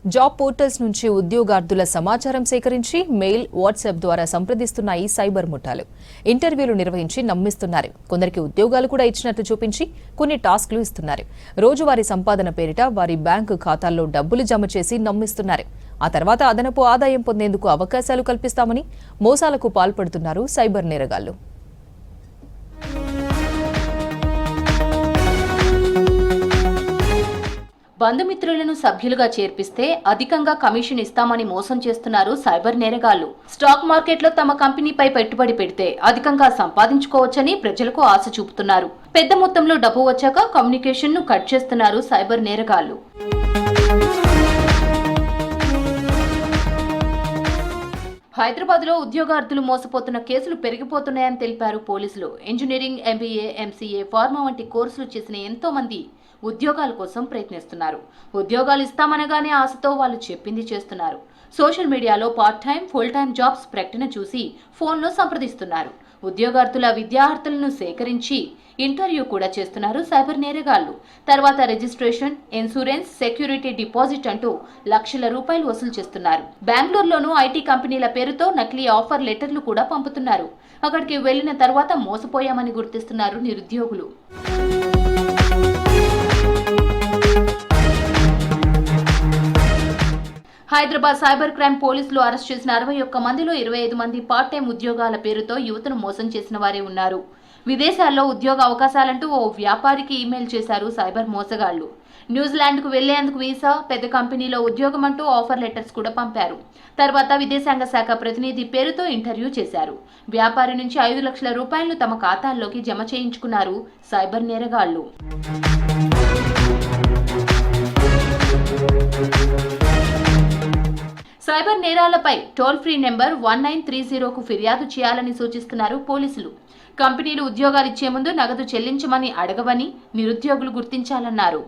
Job portals నుంచి ఉద్యోగార్థుల సమాచారం సేకరించి మెయిల్, వాట్సాప్ ద్వారా సంప్రదిస్తున్నాయి సైబర్ ముఠాలు. ఇంటర్వ్యూలు నిర్వహించి నమ్మిస్తున్నారు. కొందరికి ఉద్యోగాలు కూడా ఇచ్చినట్లు చూపించి కొన్ని టాస్క్లు ఇస్తున్నారు. రోజువారీ సంపాదన పేరిట వారి బ్యాంకు ఖాతాల్లో డబ్బులు జమ చేసి నమ్మిస్తున్నారు. ఆ తర్వాత అదనపు ఆదాయం పొందేందుకు అవకాశాలు కల్పిస్తామని మోసాలకు పాల్పడుతున్నారు సైబర్ నేరగాళ్లు. బంధుమిత్రులను సభ్యులుగా చేర్పిస్తే అధికంగా కమిషన్ ఇస్తామని మోసం చేస్తున్నారు సైబర్ నేరగాళ్లు. స్టాక్ మార్కెట్లో తమ కంపెనీపై పెట్టుబడి పెడితే అధికంగా సంపాదించుకోవచ్చని ప్రజలకు ఆశ చూపుతున్నారు. పెద్ద మొత్తంలో డబ్బు వచ్చాక కమ్యూనికేషన్ ను కట్ చేస్తున్నారు సైబర్ నేరగాళ్లు. హైదరాబాద్ లో ఉద్యోగార్థులు మోసపోతున్న కేసులు పెరిగిపోతున్నాయని తెలిపారు పోలీసులు. ఇంజనీరింగ్, ఎంబీఏ, ఎంసీఏ, ఫార్మా వంటి కోర్సులు చేసిన ఎంతో మంది ఉద్యోగాల కోసం ప్రయత్నిస్తున్నారు. ఉద్యోగాలు ఇస్తామనగానే ఆశతో వాళ్ళు చెప్పింది చేస్తున్నారు. సోషల్ మీడియాలో part time, full time jobs ప్రకటన చూసి ఫోన్లో సంప్రదిస్తున్నారు. ఉద్యోగార్థుల విద్యార్థులను సేకరించి ఇంటర్వ్యూ కూడా చేస్తున్నారు సైబర్ నేరగాళ్లు. తర్వాత రిజిస్ట్రేషన్, ఇన్సూరెన్స్, సెక్యూరిటీ డిపాజిట్ అంటూ లక్షల రూపాయలు వసూలు చేస్తున్నారు. బెంగళూరులోనూ ఐటీ కంపెనీల పేరుతో నకిలీ ఆఫర్ లెటర్లు కూడా పంపుతున్నారు. అక్కడికి వెళ్లిన తర్వాత మోసపోయామని గుర్తిస్తున్నారు నిరుద్యోగులు. హైదరాబాద్ సైబర్ క్రైమ్ పోలీసులు అరెస్ట్ చేసిన 61 మందిలో 25 మంది పార్ట్ టైం ఉద్యోగాల పేరుతో యువతను మోసం చేసిన వారే ఉన్నారు. విదేశాల్లో ఉద్యోగ అవకాశాలంటూ ఓ వ్యాపారికి ఈమెయిల్ చేశారు సైబర్ మోసగాళ్లు. న్యూజిలాండ్కు వెళ్లేందుకు వీసా, పెద్ద కంపెనీలో ఉద్యోగం అంటూ ఆఫర్ లెటర్స్ కూడా పంపారు. తర్వాత విదేశాంగ శాఖ ప్రతినిధి పేరుతో ఇంటర్వ్యూ చేశారు. వ్యాపారి నుంచి 5 లక్షల రూపాయలను తమ ఖాతాల్లోకి జమ చేయించుకున్నారు సైబర్ నేరగాళ్లు. సైబర్ నేరాలపై టోల్ ఫ్రీ నెంబర్ 1930కు ఫిర్యాదు చేయాలని సూచిస్తున్నారు పోలీసులు. కంపెనీలు ఉద్యోగాలు ఇచ్చే ముందు నగదు చెల్లించమని అడగవని నిరుద్యోగులు గుర్తించాలన్నారు.